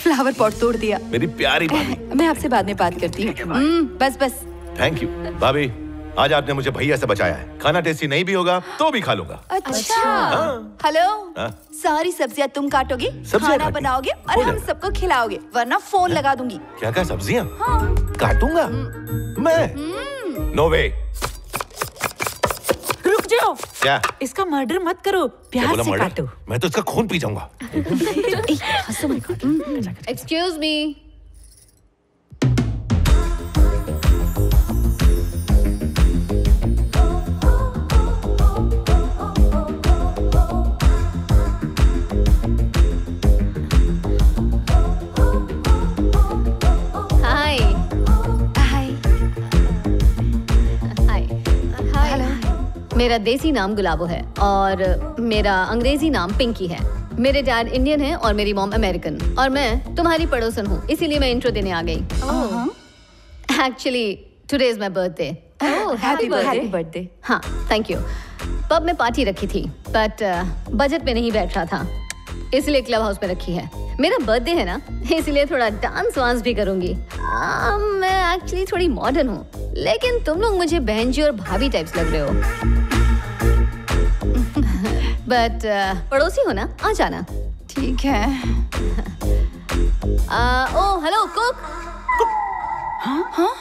Flower pot तोड़ दिया। मेरी प्यारी भाभी। मैं आपसे बाद में बात करती हूँ। बस बस। थैंक यू भाभी, आज आपने मुझे भैया से बचाया है। खाना टेस्टी नहीं भी होगा तो भी खा लूंगा। अच्छा। हेलो, सारी सब्जियां तुम काटोगे, खाना बनाओगे और हम सबको खिलाओगे, वरना फोन लगा दूंगी। क्या क्या सब्जियां? काटूंगा मैं? नो वे। रुक जाओ। क्या? इसका मर्डर मत करो, प्यार से काटो। मैं तो इसका खून पी जाऊंगा। Excuse me. मेरा देसी नाम गुलाबो है और मेरा अंग्रेजी नाम पिंकी है। मेरे डैड इंडियन है और मेरी मॉम अमेरिकन, और मैं तुम्हारी पड़ोसन हूँ, इसीलिए मैं इंट्रो देने आ गई। Actually today is my birthday. Happy birthday. हाँ, थैंक यू। पब में पार्टी रखी थी बट बजट में नहीं बैठ रहा था, इसलिए क्लब हाउस में रखी है। मेरा बर्थडे है ना, इसलिए थोड़ा डांस वांस भी करूंगी। मैं एक्चुअली थोड़ी मॉडर्न हूँ, लेकिन तुम लोग मुझे बहन जी और भाभी टाइप्स लग रहे हो। बट पड़ोसी हो ना, आ जाना। ठीक है। ओ हेलो कुक।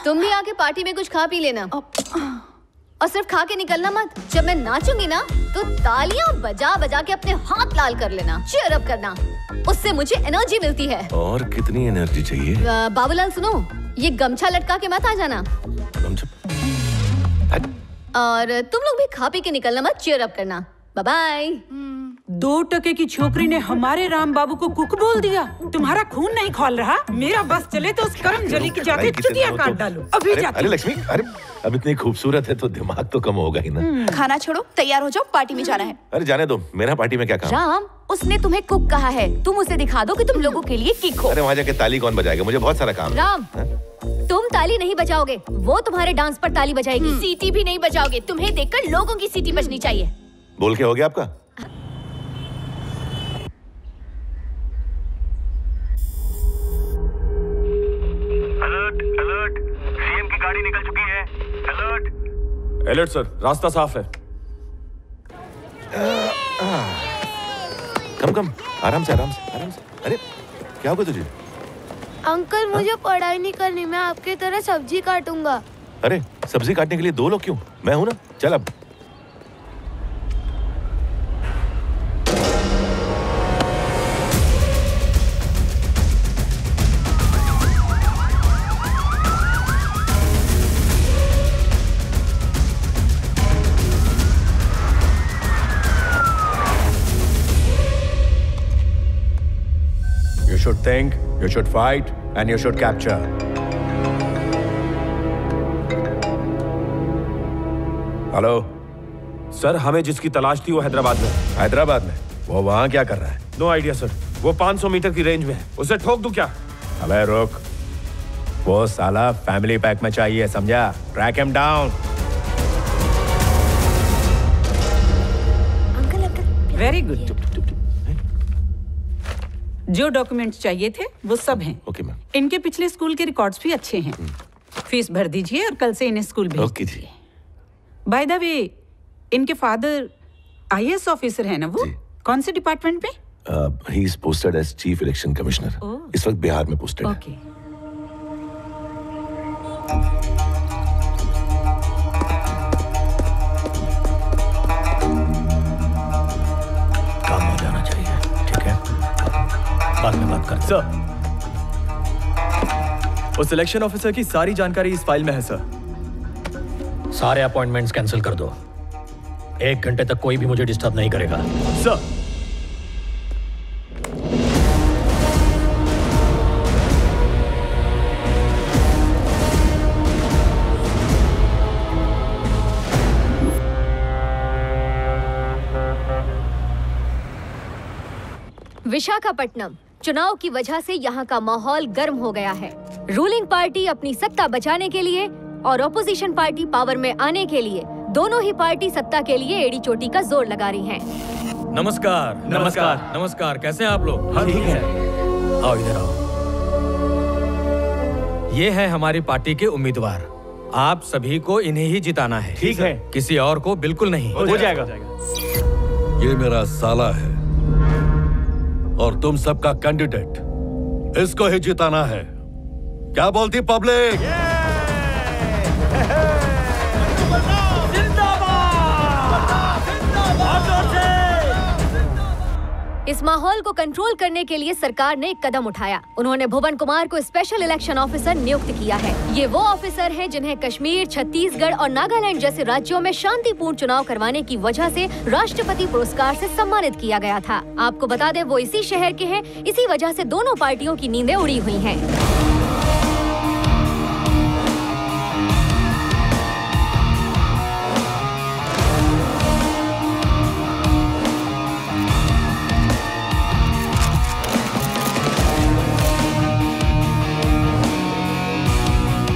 तुम भी आके पार्टी में कुछ खा पी लेना, और सिर्फ खा के निकलना मत। जब मैं नाचूंगी ना तो तालियां बजा बजा के अपने हाथ लाल कर लेना, चीयर अप करना, उससे मुझे एनर्जी मिलती है। और कितनी एनर्जी चाहिए? बाबूलाल सुनो, ये गमछा लटका के मत आ जाना। और तुम लोग भी खा पी के निकलना मत, चीयर अप करना। Bye bye. 2 टके की छोकरी ने हमारे राम बाबू को कुक बोल दिया। तुम्हारा खून नहीं खौल रहा? मेरा बस चले तो उस कर्म जली की जाके चुतिया काट डालो। अभी जाती। अरे लक्ष्मी, अरे अब इतनी खूबसूरत है तो दिमाग तो कम होगा ही ना। खाना छोड़ो, तैयार हो जाओ, पार्टी में जाना है। अरे जाने दो, मेरा पार्टी में क्या काम? राम, उसने तुम्हें कुक कहा है, तुम उसे दिखा दो कि तुम लोगों के लिए किक हो। अरे वहाँ जाके ताली कौन बजाएगा? मुझे बहुत सारा काम है। राम, तुम ताली नहीं बजाओगे, वो तुम्हारे डांस पर ताली बजाएगी। सीटी भी नहीं बजाओगे, तुम्हें देखकर लोगों की सीटी बजनी चाहिए। बोल के हो गया आपका? अलर्ट अलर्ट, सीएम की गाड़ी निकल चुकी है। अलर्ट अलर्ट सर, रास्ता साफ है। कम आराम से आराम से आराम से। अरे क्या होगा तुझे? अंकल मुझे पढ़ाई नहीं करनी, मैं आपके तरह सब्जी काटूंगा। अरे सब्जी काटने के लिए 2 लोग क्यों? मैं हूं ना, चल अब। You should think, you should fight, and you should capture. Hello sir, हमें जिसकी तलाश थी वो हैदराबाद में। हैदराबाद में? वो वहाँ क्या कर रहा है? नो आइडिया सर, वो 500 मीटर की रेंज में है। उसे ठोक दूं क्या? अबे रुक, वो साला फैमिली पैक में चाहिए, समझा? Track him down. Very good. जो डॉक्यूमेंट्स चाहिए थे वो सब हैं। Okay ma'am. इनके पिछले स्कूल के रिकॉर्ड्स भी अच्छे हैं। फीस भर दीजिए और कल से इन्हें स्कूल भेज दीजिए। बाय द वे, इनके फादर आईएएस ऑफिसर है ना वो? कौन से डिपार्टमेंट में? He is posted as chief election commissioner. इस वक्त बिहार में पोस्टेड है। ओके। काम हो जाना चाहिए, ठीक है? बाद में बात करते हैं। सर, उस इलेक्शन ऑफिसर की सारी जानकारी इस फाइल में है सर। सारे अपॉइंटमेंट्स कैंसिल कर दो। 1 घंटे तक कोई भी मुझे डिस्टर्ब नहीं करेगा। सर। विशाखापट्टनम, चुनाव की वजह से यहाँ का माहौल गर्म हो गया है। रूलिंग पार्टी अपनी सत्ता बचाने के लिए और ऑपोजिशन पार्टी पावर में आने के लिए, दोनों ही पार्टी सत्ता के लिए एड़ी चोटी का जोर लगा रही हैं। नमस्कार। नमस्कार। नमस्कार, कैसे हैं आप लोग? हाँ ठीक है। आओ इधर आओ। ये है हमारी पार्टी के उम्मीदवार। आप सभी को इन्हें ही जिताना है। ठीक है। किसी और को बिल्कुल नहीं। हो जाएगा। ये मेरा साला है और तुम सबका कैंडिडेट। इसको ही जिताना है। क्या बोलती पब्लिक? इस माहौल को कंट्रोल करने के लिए सरकार ने एक कदम उठाया। उन्होंने भुवन कुमार को स्पेशल इलेक्शन ऑफिसर नियुक्त किया है। ये वो ऑफिसर हैं जिन्हें कश्मीर, छत्तीसगढ़ और नागालैंड जैसे राज्यों में शांतिपूर्ण चुनाव करवाने की वजह से राष्ट्रपति पुरस्कार से सम्मानित किया गया था। आपको बता दें, वो इसी शहर के हैं। इसी वजह से दोनों पार्टियों की नींदें उड़ी हुई हैं।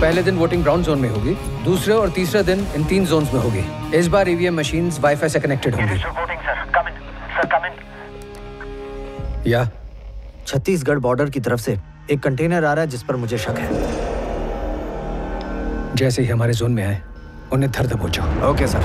पहले दिन वोटिंग ब्राउन जोन में होगी, दूसरे और तीसरे दिन इन 3 जोन्स में होगी। इस बार ईवीएम मशीन्स वाईफाई से कनेक्टेड होंगी। या छत्तीसगढ़ बॉर्डर की तरफ से एक कंटेनर आ रहा है जिस पर मुझे शक है। जैसे ही हमारे जोन में आए उन्हें धर दबोचो। Okay sir.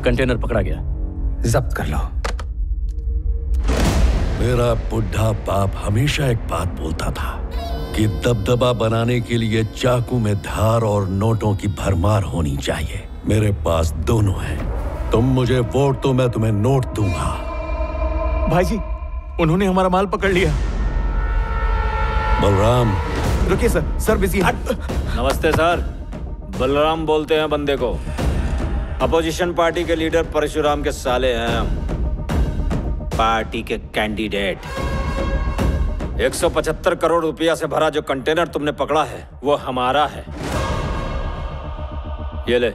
कंटेनर पकड़ा गया। जब्त कर लो। मेरा बुढ़ा बाप हमेशा एक बात बोलता था कि दबदबा बनाने के लिए चाकू में धार और नोटों की भरमार होनी चाहिए। मेरे पास दोनों हैं। तुम मुझे वोट तो मैं तुम्हें नोट दूंगा। भाई जी, उन्होंने हमारा माल पकड़ लिया। बलराम। रुकिए सर, सर बिजी है। नमस्ते सर, बलराम बोलते हैं बंदे को। अपोजिशन पार्टी के लीडर परशुराम के साले हैं हम। पार्टी के कैंडिडेट। 175 करोड़ रुपया से भरा जो कंटेनर तुमने पकड़ा है वो हमारा है। ये ले,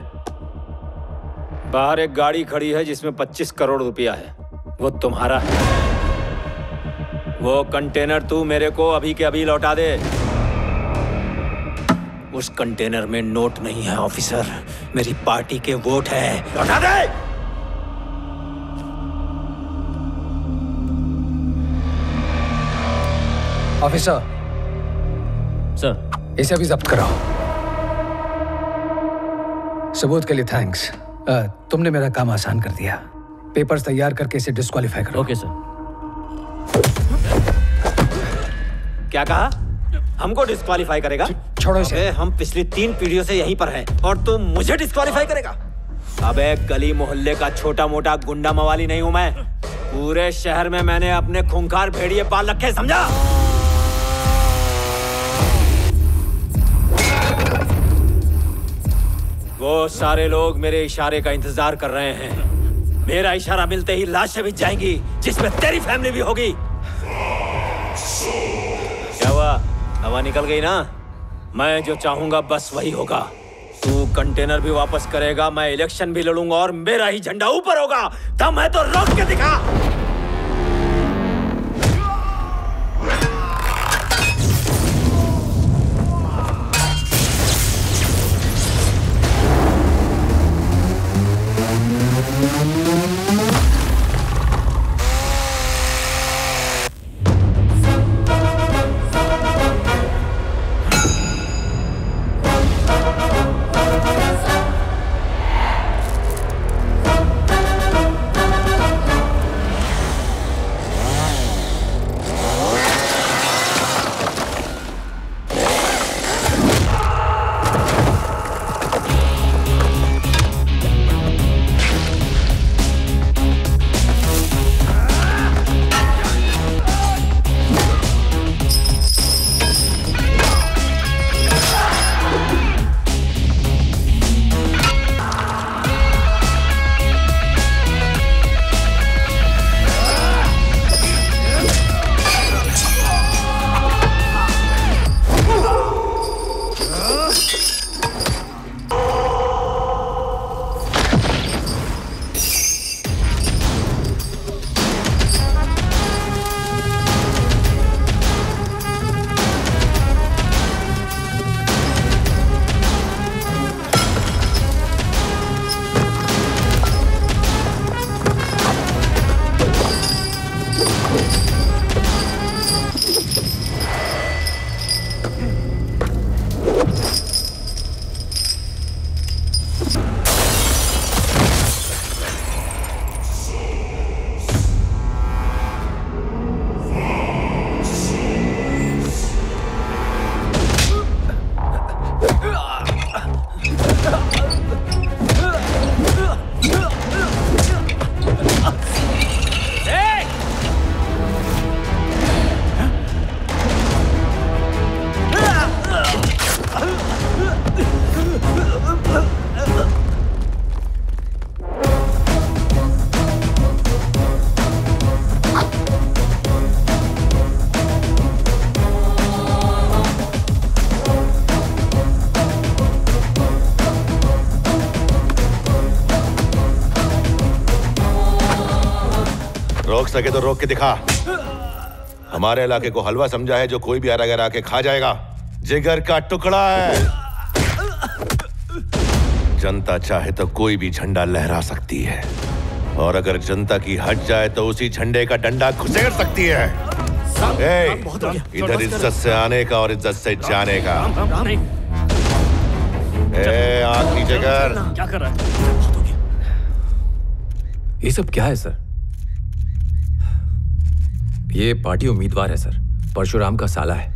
बाहर एक गाड़ी खड़ी है जिसमें 25 करोड़ रुपया है, वो तुम्हारा है। वो कंटेनर तू मेरे को अभी के अभी लौटा दे। उस कंटेनर में नोट नहीं है ऑफिसर, मेरी पार्टी के वोट है। लौटा दे। ऑफिसर। सर। इसे अभी जब्त कराओ। सबूत के लिए थैंक्स। तुमने मेरा काम आसान कर दिया। पेपर्स तैयार करके इसे डिस्क्वालीफाई करो। Okay sir. क्या कहा? हमको डिस्क्वालीफाई करेगा? छोड़ो इसे। हम पिछली 3 पीढ़ियों से यहीं पर हैं और तुम मुझे डिस्क्वालीफाई करेगा? अबे गली मोहल्ले का छोटा मोटा गुंडा मवाली नहीं हूं मैं। पूरे शहर में मैंने अपने खूंखार भेड़िए पाल रखे, समझा? वो सारे लोग मेरे इशारे का इंतजार कर रहे हैं। मेरा इशारा मिलते ही लाशें बिछ जाएंगी, जिसमें तेरी फैमिली भी होगी। क्या हुआ? हवा निकल गई ना? मैं जो चाहूंगा बस वही होगा। तू कंटेनर भी वापस करेगा, मैं इलेक्शन भी लड़ूंगा और मेरा ही झंडा ऊपर होगा। दम है तो रोक के दिखा। रोक सके तो रोक के दिखा। हमारे इलाके को हलवा समझा है जो कोई भी अगर आके खा जाएगा। जिगर का टुकड़ा है। जनता चाहे तो कोई भी झंडा लहरा सकती है और अगर जनता की हट जाए तो उसी झंडे का डंडा घुसेड़ सकती है। इधर इज्जत से आने का और इज्जत से जाने का। आंख नीचे कर। क्या कर रहा है? ये सब क्या है सर? ये पार्टी उम्मीदवार है सर, परशुराम का साला है।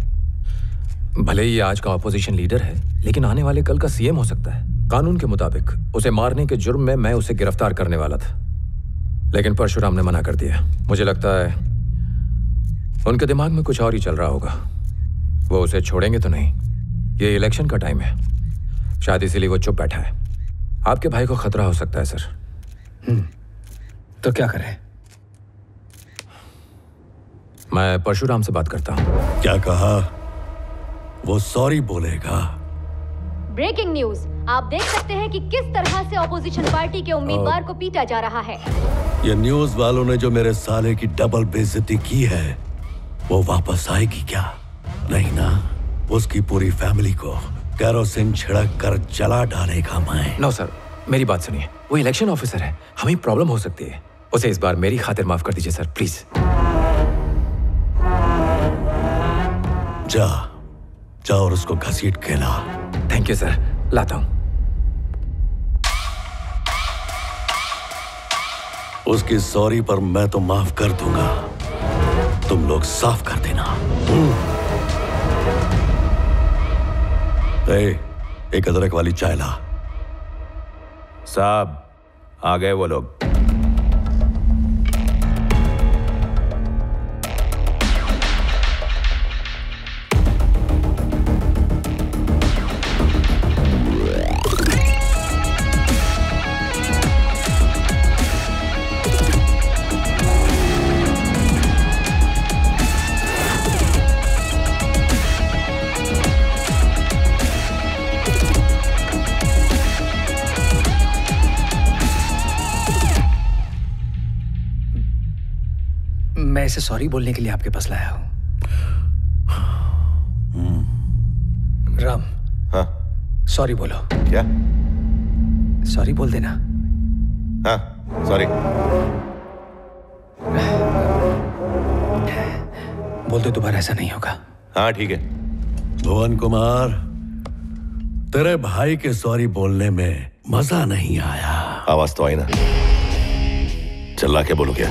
भले ही आज का ऑपोजिशन लीडर है, लेकिन आने वाले कल का सीएम हो सकता है। कानून के मुताबिक उसे मारने के जुर्म में मैं उसे गिरफ्तार करने वाला था, लेकिन परशुराम ने मना कर दिया। मुझे लगता है उनके दिमाग में कुछ और ही चल रहा होगा। वो उसे छोड़ेंगे तो नहीं। ये इलेक्शन का टाइम है, शायद इसीलिए वो चुप बैठा है। आपके भाई को खतरा हो सकता है सर। तो क्या करें? मैं परशुराम से बात करता हूँ। क्या कहा? वो सॉरी बोलेगा। ब्रेकिंग न्यूज, आप देख सकते हैं कि किस तरह से ऑपोजिशन पार्टी के उम्मीदवार को पीटा जा रहा है। ये न्यूज वालों ने जो मेरे साले की डबल बेइज्जती की है, वो वापस आएगी क्या? नहीं ना। उसकी पूरी फैमिली को केरोसिन छिड़क कर जला डालेगा मैं। नो सर, मेरी बात सुनिए। वो इलेक्शन ऑफिसर है, हमें प्रॉब्लम हो सकती है। उसे इस बार मेरी खातिर माफ कर दीजिए सर, प्लीज। जा और उसको घसीट के ला। थैंक यू सर, लाता हूं। उसकी सॉरी पर मैं तो माफ कर दूंगा, तुम लोग साफ कर देना। एक अदरक वाली चाय ला। साहब आ गए वो लोग। मैं इसे सॉरी बोलने के लिए आपके पास लाया हूं। राम। हाँ? सॉरी बोलो। क्या? सॉरी बोल देना। हाँ, सॉरी। बोल दो, दोबारा ऐसा नहीं होगा। हाँ ठीक है। भुवन कुमार, तेरे भाई के सॉरी बोलने में मजा नहीं आया। आवाज तो आई ना। चिल्ला के बोलो क्या?